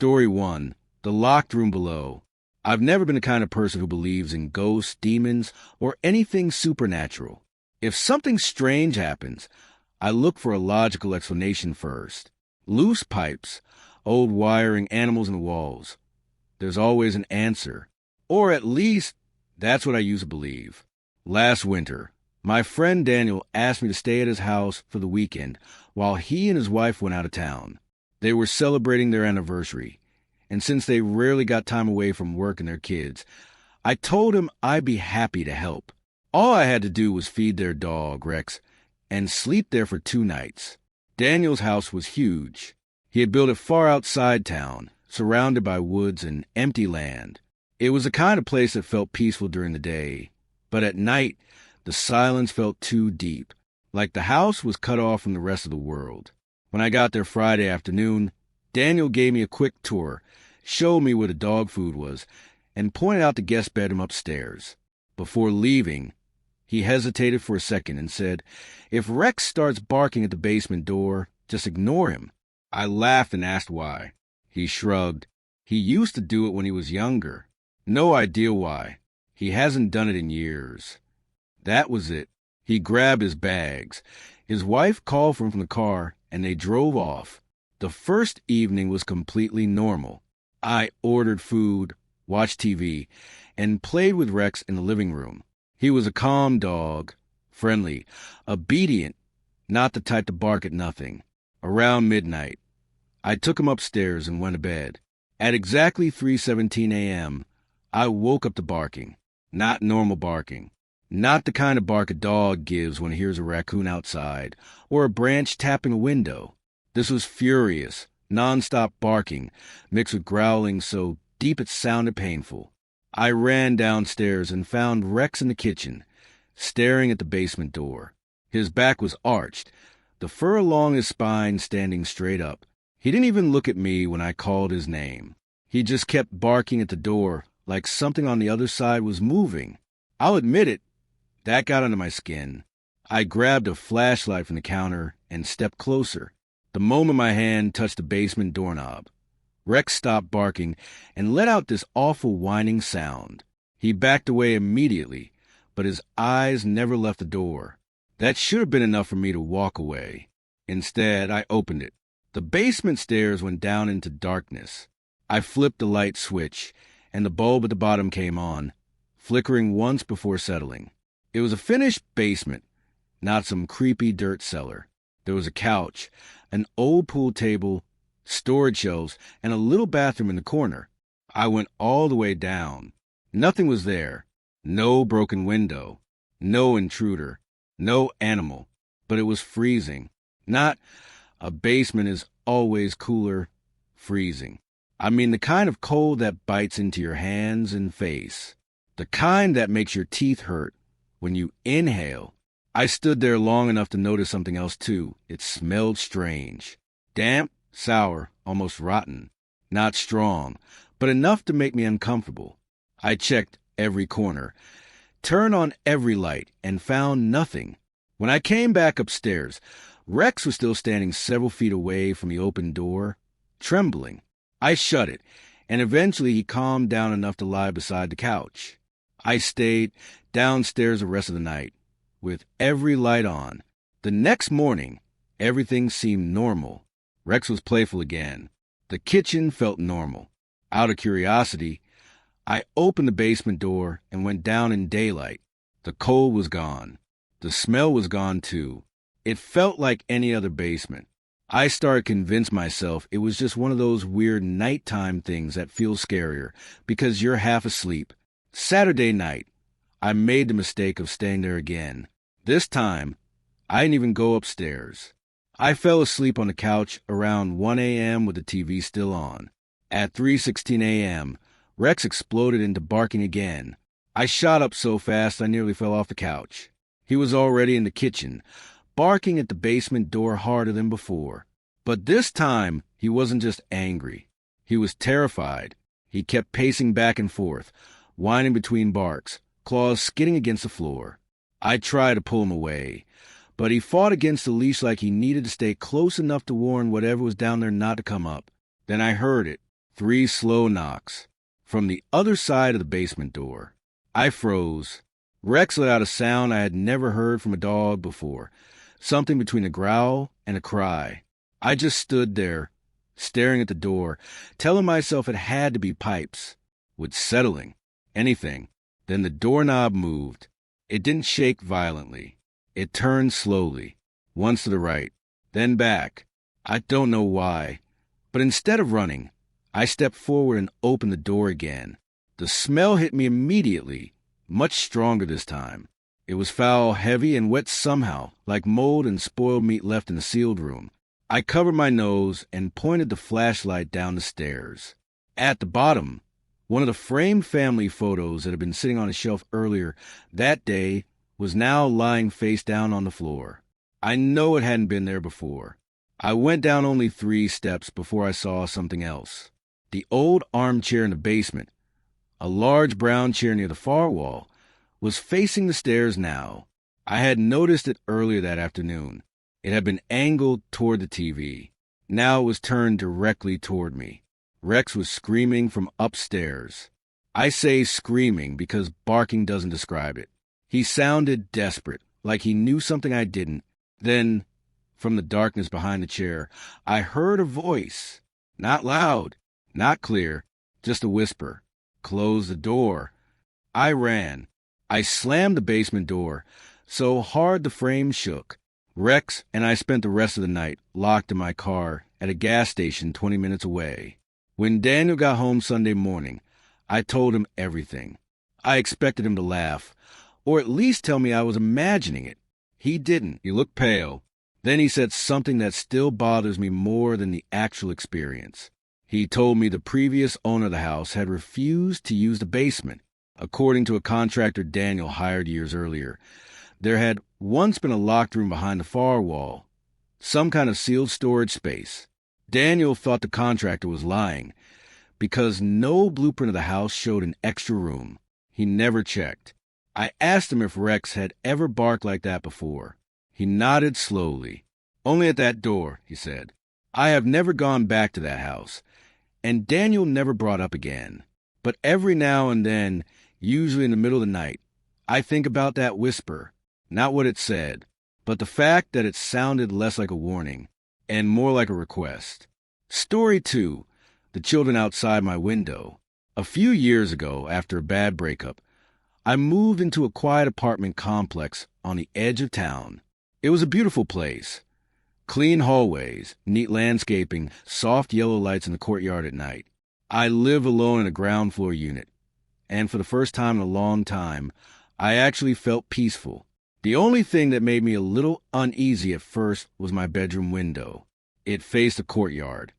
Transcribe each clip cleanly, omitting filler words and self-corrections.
Story 1. The Locked Room Below. I've never been the kind of person who believes in ghosts, demons, or anything supernatural. If something strange happens, I look for a logical explanation first. Loose pipes, old wiring, animals in the walls. There's always an answer. Or at least, that's what I used to believe. Last winter, my friend Daniel asked me to stay at his house for the weekend while he and his wife went out of town. They were celebrating their anniversary, and since they rarely got time away from work and their kids, I told him I'd be happy to help. All I had to do was feed their dog, Rex, and sleep there for 2 nights. Daniel's house was huge. He had built it far outside town, surrounded by woods and empty land. It was the kind of place that felt peaceful during the day, but at night, the silence felt too deep, like the house was cut off from the rest of the world. When I got there Friday afternoon, Daniel gave me a quick tour, showed me where the dog food was, and pointed out the guest bedroom upstairs. Before leaving, he hesitated for a second and said, "If Rex starts barking at the basement door, just ignore him." I laughed and asked why. He shrugged. He used to do it when he was younger. No idea why. He hasn't done it in years. That was it. He grabbed his bags. His wife called for him from the car, and they drove off. The first evening was completely normal. I ordered food, watched TV, and played with Rex in the living room. He was a calm dog, friendly, obedient, not the type to bark at nothing. Around midnight, I took him upstairs and went to bed. At exactly 3:17 a.m., I woke up to barking. Not normal barking. Not the kind of bark a dog gives when it hears a raccoon outside or a branch tapping a window. This was furious, non-stop barking, mixed with growling so deep it sounded painful. I ran downstairs and found Rex in the kitchen, staring at the basement door. His back was arched, the fur along his spine standing straight up. He didn't even look at me when I called his name. He just kept barking at the door like something on the other side was moving. I'll admit it, that got under my skin. I grabbed a flashlight from the counter and stepped closer. The moment my hand touched the basement doorknob, Rex stopped barking and let out this awful whining sound. He backed away immediately, but his eyes never left the door. That should have been enough for me to walk away. Instead, I opened it. The basement stairs went down into darkness. I flipped the light switch, and the bulb at the bottom came on, flickering once before settling. It was a finished basement, not some creepy dirt cellar. There was a couch, an old pool table, storage shelves, and a little bathroom in the corner. I went all the way down. Nothing was there. No broken window. No intruder. No animal. But it was freezing. Not a basement is always cooler, freezing. I mean the kind of cold that bites into your hands and face. The kind that makes your teeth hurt when you inhale. I stood there long enough to notice something else too. It smelled strange. Damp, sour, almost rotten. Not strong, but enough to make me uncomfortable. I checked every corner, turned on every light, and found nothing. When I came back upstairs, Rex was still standing several feet away from the open door, trembling. I shut it, and eventually he calmed down enough to lie beside the couch. I stayed downstairs the rest of the night, with every light on. The next morning, everything seemed normal. Rex was playful again. The kitchen felt normal. Out of curiosity, I opened the basement door and went down in daylight. The cold was gone. The smell was gone too. It felt like any other basement. I started to convince myself it was just one of those weird nighttime things that feel scarier because you're half asleep. Saturday night, I made the mistake of staying there again. This time, I didn't even go upstairs. I fell asleep on the couch around 1 a.m. with the TV still on. At 3:16 a.m., Rex exploded into barking again. I shot up so fast I nearly fell off the couch. He was already in the kitchen, barking at the basement door harder than before. But this time, he wasn't just angry. He was terrified. He kept pacing back and forth, whining between barks, claws skidding against the floor. I tried to pull him away, but he fought against the leash like he needed to stay close enough to warn whatever was down there not to come up. Then I heard it. 3 slow knocks. From the other side of the basement door. I froze. Rex let out a sound I had never heard from a dog before, something between a growl and a cry. I just stood there, staring at the door, telling myself it had to be pipes. With settling. Anything. Then the doorknob moved. It didn't shake violently. It turned slowly, once to the right, then back. I don't know why, but instead of running, I stepped forward and opened the door again. The smell hit me immediately, much stronger this time. It was foul, heavy, and wet somehow, like mold and spoiled meat left in the sealed room. I covered my nose and pointed the flashlight down the stairs. At the bottom, one of the framed family photos that had been sitting on a shelf earlier that day was now lying face down on the floor. I know it hadn't been there before. I went down only 3 steps before I saw something else. The old armchair in the basement, a large brown chair near the far wall, was facing the stairs now. I had noticed it earlier that afternoon. It had been angled toward the TV. Now it was turned directly toward me. Rex was screaming from upstairs. I say screaming because barking doesn't describe it. He sounded desperate, like he knew something I didn't. Then, from the darkness behind the chair, I heard a voice. Not loud, not clear, just a whisper. Close the door. I ran. I slammed the basement door, so hard the frame shook. Rex and I spent the rest of the night locked in my car at a gas station 20 minutes away. When Daniel got home Sunday morning, I told him everything. I expected him to laugh, or at least tell me I was imagining it. He didn't. He looked pale. Then he said something that still bothers me more than the actual experience. He told me the previous owner of the house had refused to use the basement, according to a contractor Daniel hired years earlier. There had once been a locked room behind the far wall, some kind of sealed storage space. Daniel thought the contractor was lying, because no blueprint of the house showed an extra room. He never checked. I asked him if Rex had ever barked like that before. He nodded slowly. Only at that door, he said. I have never gone back to that house, and Daniel never brought up again. But every now and then, usually in the middle of the night, I think about that whisper, not what it said, but the fact that it sounded less like a warning and more like a request. Story 2, the children outside my window. A few years ago, after a bad breakup, I moved into a quiet apartment complex on the edge of town. It was a beautiful place. Clean hallways, neat landscaping, soft yellow lights in the courtyard at night. I live alone in a ground floor unit, and for the first time in a long time, I actually felt peaceful. The only thing that made me a little uneasy at first was my bedroom window. It faced a courtyard,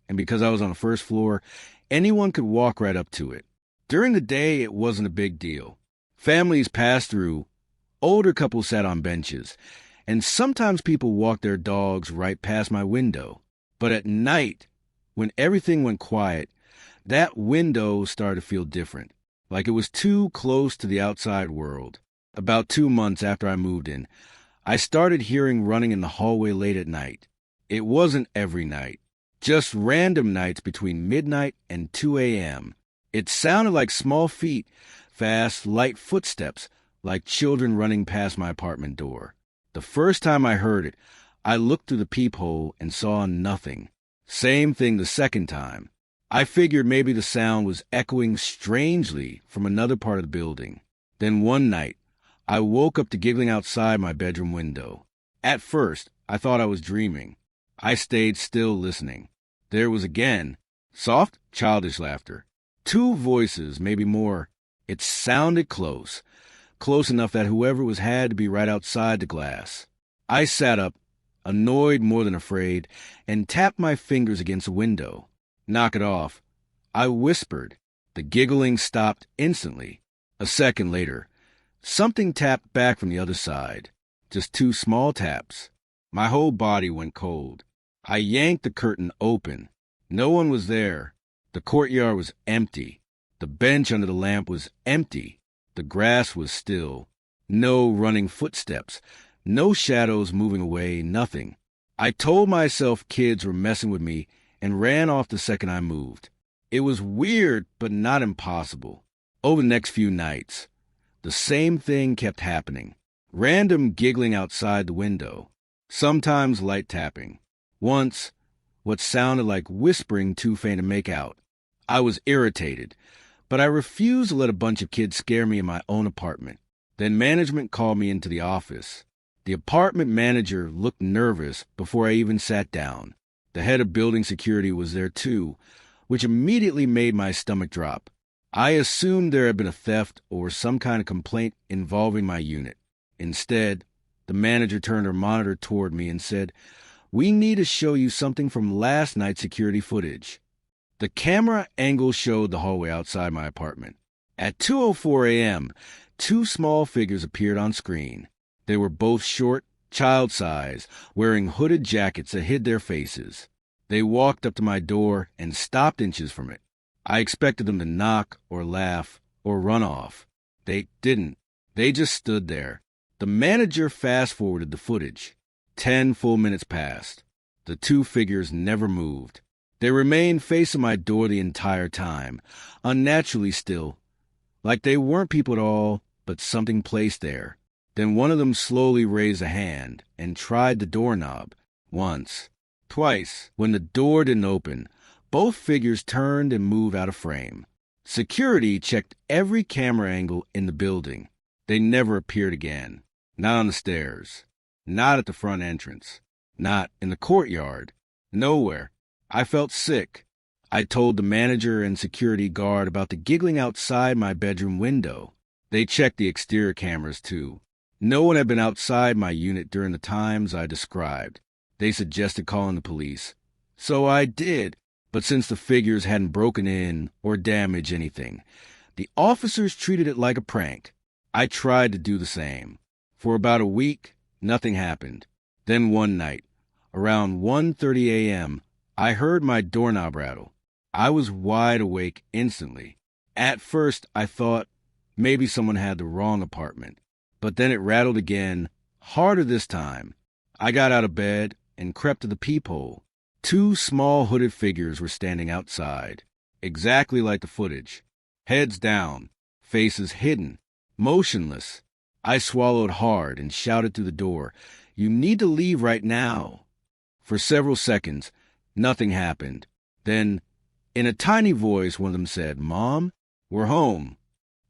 and because I was on the first floor, anyone could walk right up to it. During the day, it wasn't a big deal. Families passed through, older couples sat on benches, and sometimes people walked their dogs right past my window. But at night, when everything went quiet, that window started to feel different, like it was too close to the outside world. About 2 months after I moved in, I started hearing running in the hallway late at night. It wasn't every night, just random nights between midnight and 2 a.m. It sounded like small feet, fast, light footsteps, like children running past my apartment door. The first time I heard it, I looked through the peephole and saw nothing. Same thing the second time. I figured maybe the sound was echoing strangely from another part of the building. Then one night, I woke up to giggling outside my bedroom window. At first, I thought I was dreaming. I stayed still listening. There was again, soft, childish laughter. 2 voices, maybe more. It sounded close, close enough that whoever was had to be right outside the glass. I sat up, annoyed more than afraid, and tapped my fingers against the window. Knock it off. I whispered. The giggling stopped instantly. A second later, something tapped back from the other side. Just 2 small taps. My whole body went cold. I yanked the curtain open. No one was there. The courtyard was empty. The bench under the lamp was empty. The grass was still. No running footsteps. No shadows moving away, nothing. I told myself kids were messing with me and ran off the second I moved. It was weird, but not impossible. Over the next few nights, the same thing kept happening. Random giggling outside the window. Sometimes light tapping. Once, what sounded like whispering too faint to make out. I was irritated, but I refused to let a bunch of kids scare me in my own apartment. Then management called me into the office. The apartment manager looked nervous before I even sat down. The head of building security was there too, which immediately made my stomach drop. I assumed there had been a theft or some kind of complaint involving my unit. Instead, the manager turned her monitor toward me and said, "We need to show you something from last night's security footage." The camera angle showed the hallway outside my apartment. At 2:04 a.m., two small figures appeared on screen. They were both short, child-size, wearing hooded jackets that hid their faces. They walked up to my door and stopped inches from it. I expected them to knock or laugh or run off. They didn't. They just stood there. The manager fast-forwarded the footage. 10 full minutes passed. The two figures never moved. They remained facing my door the entire time, unnaturally still, like they weren't people at all, but something placed there. Then one of them slowly raised a hand and tried the doorknob. Once, twice. When the door didn't open, both figures turned and moved out of frame. Security checked every camera angle in the building. They never appeared again. Not on the stairs. Not at the front entrance. Not in the courtyard. Nowhere. I felt sick. I told the manager and security guard about the giggling outside my bedroom window. They checked the exterior cameras, too. No one had been outside my unit during the times I described. They suggested calling the police. So I did, but since the figures hadn't broken in or damaged anything, the officers treated it like a prank. I tried to do the same. For about a week, nothing happened. Then one night, around 1:30 a.m., I heard my doorknob rattle. I was wide awake instantly. At first, I thought maybe someone had the wrong apartment. But then it rattled again, harder this time. I got out of bed and crept to the peephole. Two small hooded figures were standing outside, exactly like the footage. Heads down, faces hidden, motionless. I swallowed hard and shouted through the door, "You need to leave right now." For several seconds, nothing happened. Then, in a tiny voice, one of them said, "Mom, we're home."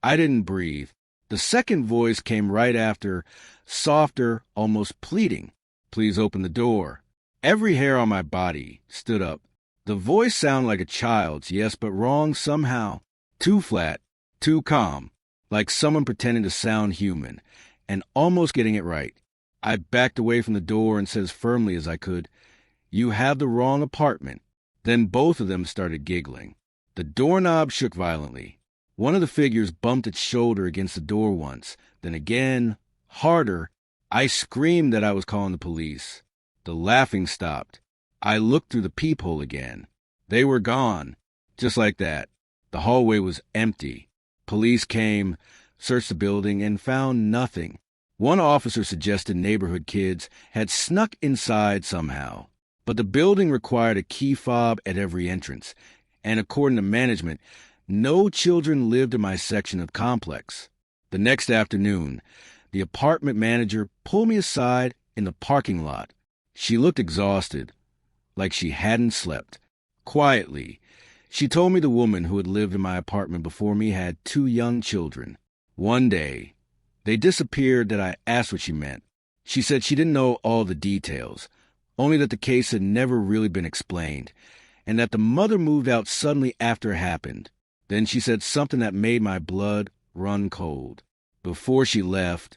I didn't breathe. The second voice came right after, softer, almost pleading. "Please open the door." Every hair on my body stood up. The voice sounded like a child's, yes, but wrong somehow. Too flat, too calm, like someone pretending to sound human, and almost getting it right. I backed away from the door and said as firmly as I could, "You have the wrong apartment." Then both of them started giggling. The doorknob shook violently. One of the figures bumped its shoulder against the door once, then again, harder. I screamed that I was calling the police. The laughing stopped. I looked through the peephole again. They were gone. Just like that. The hallway was empty. Police came, searched the building, and found nothing. One officer suggested neighborhood kids had snuck inside somehow. But the building required a key fob at every entrance, and according to management, no children lived in my section of the complex. The next afternoon, the apartment manager pulled me aside in the parking lot. She looked exhausted, like she hadn't slept. Quietly, she told me the woman who had lived in my apartment before me had 2 young children. One day, they disappeared that I asked what she meant. She said she didn't know all the details, only that the case had never really been explained, and that the mother moved out suddenly after it happened. Then she said something that made my blood run cold. Before she left,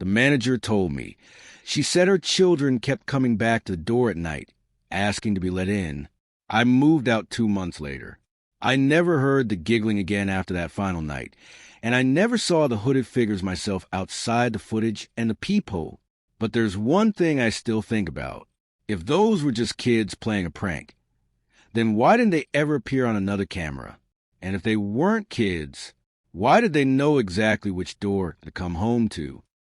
the manager told me. She said her children kept coming back to the door at night, asking to be let in. I moved out 2 months later. I never heard the giggling again after that final night, and I never saw the hooded figures myself outside the footage and the peephole. But there's one thing I still think about. If those were just kids playing a prank, then why didn't they ever appear on another camera? And if they weren't kids, why did they know exactly which door to come home to?